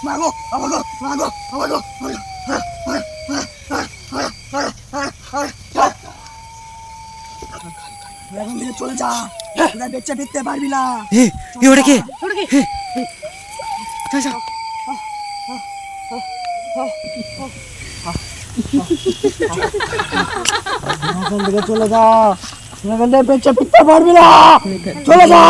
মাগো আমাগো মাগো আমাগো এখন থেকে চলে যা, তোরা বেঁচে ফিরতে পারবি না। ওটা কে? যা যা। এখন থেকে চলে যা, এখন থেকে বেঁচে ফিরতে পারবি না। চলে যা।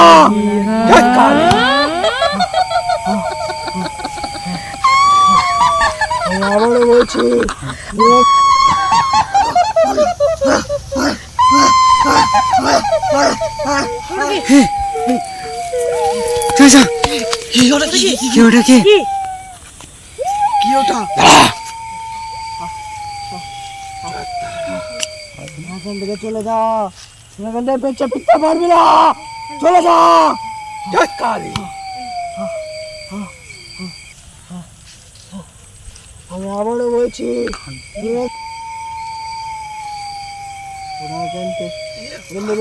আবারও বলছি যা যা। কি ওটা কি কে ওটা কে? কি ওটা? এখন থেকে চলে যা, এখন থেকে বেঁচে ফিরতে পারবি না। চলে যা। আমি আবারও বলছি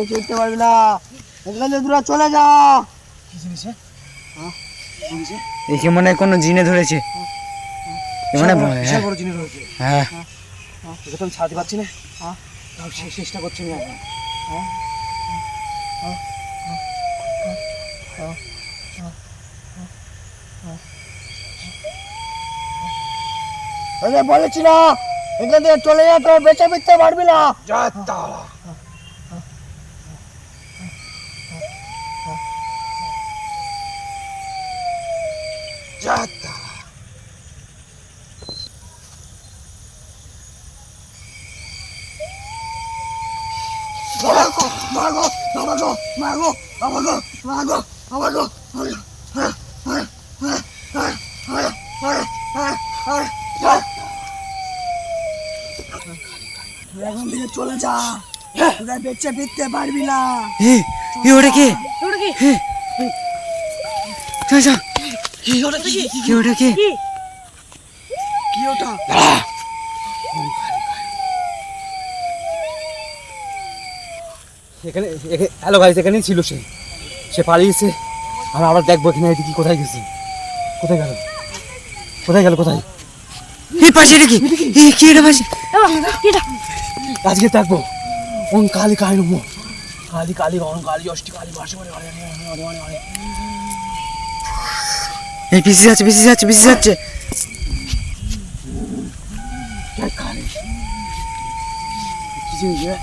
চলতে পারবি না, এখান থেকে তোরা চলে যা। কি জিনিস? একে মনে হয় কোনো জিনে ধরেছে। মানে বিশাল বড় জিনিস রয়েছে। হ্যাঁ, এটা তো আমি ছাড়তে পারছি না। তাও চেষ্টা করছি না। বলেছি না এখান থেকে চলে যা, তো বেঁচে ফিরতে পারবি না। মাগো আমাগো মাগো আমাগো মাগো আমাগো এখন থেকে চলে যা, তোরা বেঁচে ফিরতে পারবি না। ওটা কে? যা যা। কি ওটা কি? কে ওটা কে? কি ওটা? এখানে হ্যালো গাইস, এখানেই ছিল সে পালিয়েছে। আমি আবার দেখবো এখানে কি কোথায় গেছে, কোথায় গেল কোথায়? এই পাশে নাকি? কি এটা পাশে? আজকে দেখবো ওম কালী কালী নমঃ কালী কালী ওম কালী অষ্টি কালী ভাষা বলে এই পিছে যাচ্ছে। কালী কি জিনিস রে?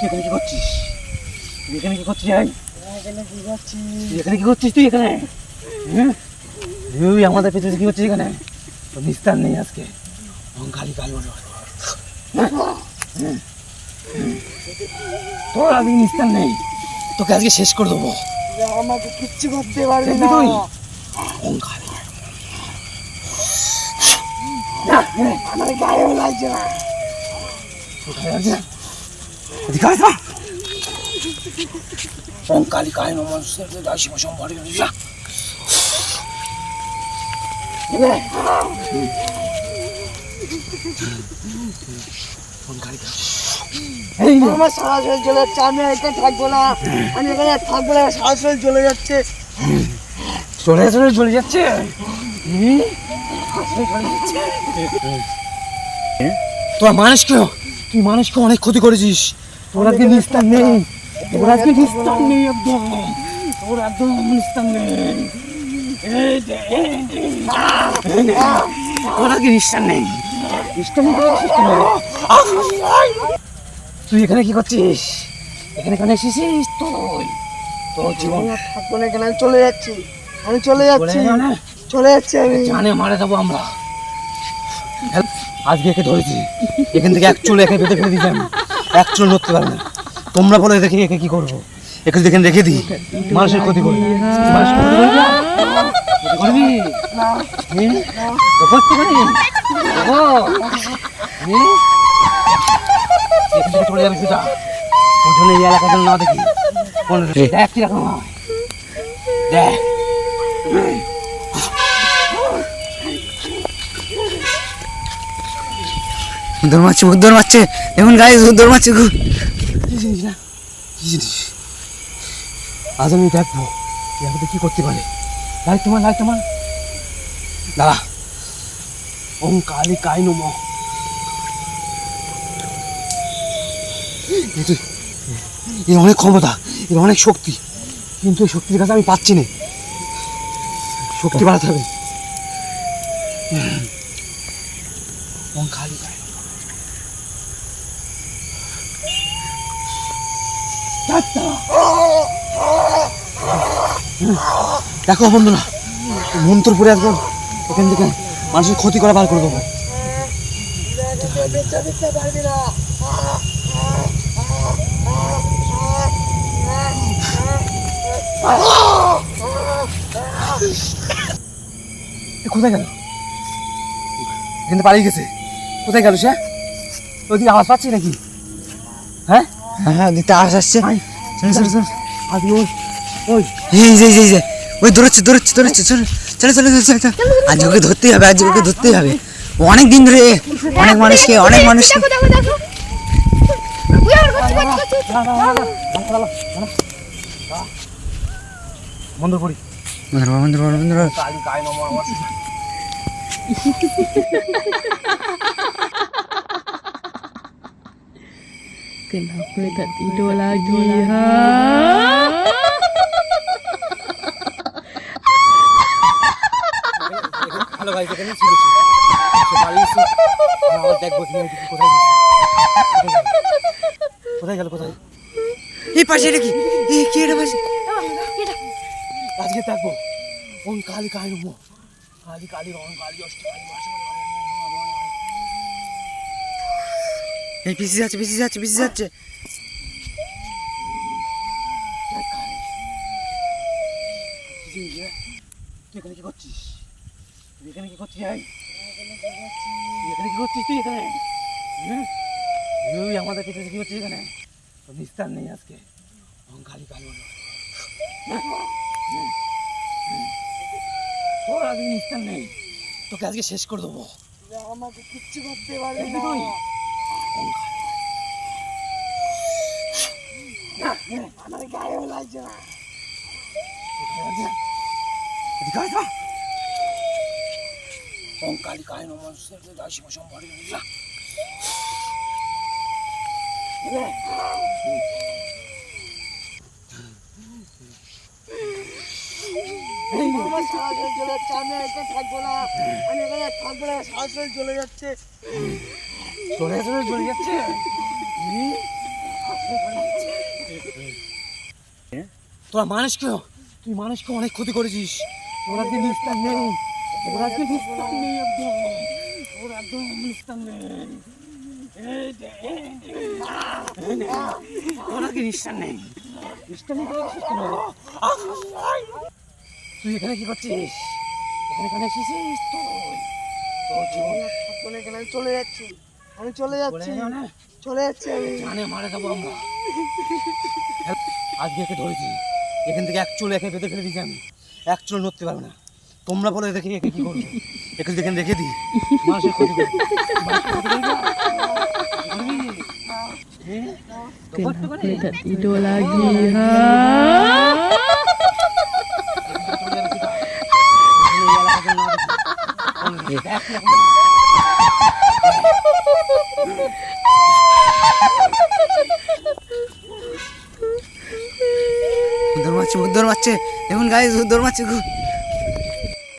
তুই এখানে কি করছিস? এখানে কি করছিস তুই এখানে? তুই আমাদের পেছনে কি করছিস এখানে? তোর নিস্তার নেই আজকে। ওম কালী কালী তোর আজকে নিস্তার নেই, তোকে আজকে শেষ করে দেবো। আমাকে কিচ্ছু করতে পারবি না। ওম কালী আমার গায়েও লাগছে না। ওম কালী কালী নমঃ শিব শম্ভরি আমার সারা শরীর চলে যাচ্ছে, আমি এখানে থাকবো না, আমি এখানে থাকবো না, সারা শরীর চলে যাচ্ছে। চলে যাচ্ছে। তোর মানুষকে তুই মানুষকে অনেক ক্ষতি করেছিস। তোর আজকে নিস্তার নেই, তোর আজকে নিস্তার নেই, একদম তোর একদম নিস্তার নেই। তোর আজকে নিস্তার নেই। তুই এখানে কি করছিস? এখানে কেন এসেছিস? তোর জীবন থাকবো না, এখানে আমি চলে যাচ্ছি, আমি চলে যাচ্ছি আমি। জানে মারে দেবো আমরা। আজকে একে ধরেছি, এখান থেকে এক চুল একে বেঁধে ফেলে দিয়েছি আমি, এক চুল নড়তে পারবে না। তোমরা বলে দেখি একে কি করবো? একে যদি এখানে রেখে দিই মানুষের ক্ষতি করবি, মানুষের ক্ষতি করবি চলে যাবি সেটা ওই জন্য এই এলাকার জন্য না দেখি দেখ কিরকম হয়, দেখ উদ্ধার মারছে এখন গায়ে উদ্ধার মারছে। কি জিনিস না কি জিনিস? আজ আমি দেখবো কি করতে পারে। লাইট তোমার দাঁড়া। ওম কালী কায় নমঃ। এর অনেক ক্ষমতা, এর অনেক শক্তি, কিন্তু এই শক্তির কাছে আমি পাচ্ছি না। শক্তি বাড়াতে হবে। ওম কালী কায় নমঃ। দেখো বন্ধুরা, মন্ত্র পড়ে একদম এখান থেকে মানুষের ক্ষতি করা বার করে দেবো। কোথায় গেল? এখানে পালিয়ে গেছে। কোথায় গেল সে? ওইদিকে আওয়াজ পাচ্ছি নাকি? হ্যাঁ হ্যাঁ দিতে আসছে। চলো চলো চলো। আজকে ওই এই যে ওই দৌড়চ্ছে চলো চলো চলো চলো চলো। আজ ওকে ধরতেই হবে, আজ ওকে ধরতেই হবে। অনেক দিন ধরে অনেক মানুষকে মন্ত্র পড়ি। বন্ধু কালী কায় নমঃ। Kenapa tak tidur lagi, ha? Hello ভাই, যেখানে ছিল সে পালিয়েছে। আমার দেখবো কি কোথায় গেছে। কোথায় গেল? কোথায়? এই পাশে এটা কি? কি এটা পাশে? আজকে দেখবো। ওম কালী কায় নমঃ। কালী কালী ওম কালী অষ্ট কালী এই পিছিয়ে যাচ্ছে। তুই এখানে কি করছিস? তুই এখানে কি করছিস? তুই এখানে তুই আমাদের কিছু কি করছিস এখানে? তোর নিস্তার নেই আজকে। ওম কালী কালী তোর আজকে নিস্তার নেই। তোকে আজকে শেষ করে দেবো। আমাকে কিচ্ছু করতে পারবি না। আমার গায়েও লাগছে না। ওম কালী কায় নমঃ। শিব সম্পর্কে আমার সারাদিন চলে যাচ্ছে, আমি এখানে থাকবো না। আমি এখানে থাকবো না, সারাদিন চলে যাচ্ছে। চলে যাচ্ছে। তোরা মানুষকে, তুই মানুষকে অনেক ক্ষতি করেছিস। তোর আজকে নিস্তার নেই। তোর আজকে নিস্তার নেই। তোর একদম নিস্তার নেই। তোর আজকে নিস্তার নেই। তুই এখানে কি করছিস? এখানে কেন এসেছিস? তোর জীবন থাকবো না এখানে, আমি চলে যাচ্ছি। আমি জানে মারা যাবো আমরা। আজকে একে ধরেছি, এখান থেকে এক চুল একে বেঁধে ফেলে দিয়েছি আমি। এক চুল নড়তে পারবে না। তোমরা বলে দেখি একে কি করবো। একে যদি এখানে রেখে দিই, মানুষের ক্ষতি করবো। Kenapa tak tidur lagi, ha? দৌড় মারছে দেখুন গাইস, দৌড় মারছে খুব।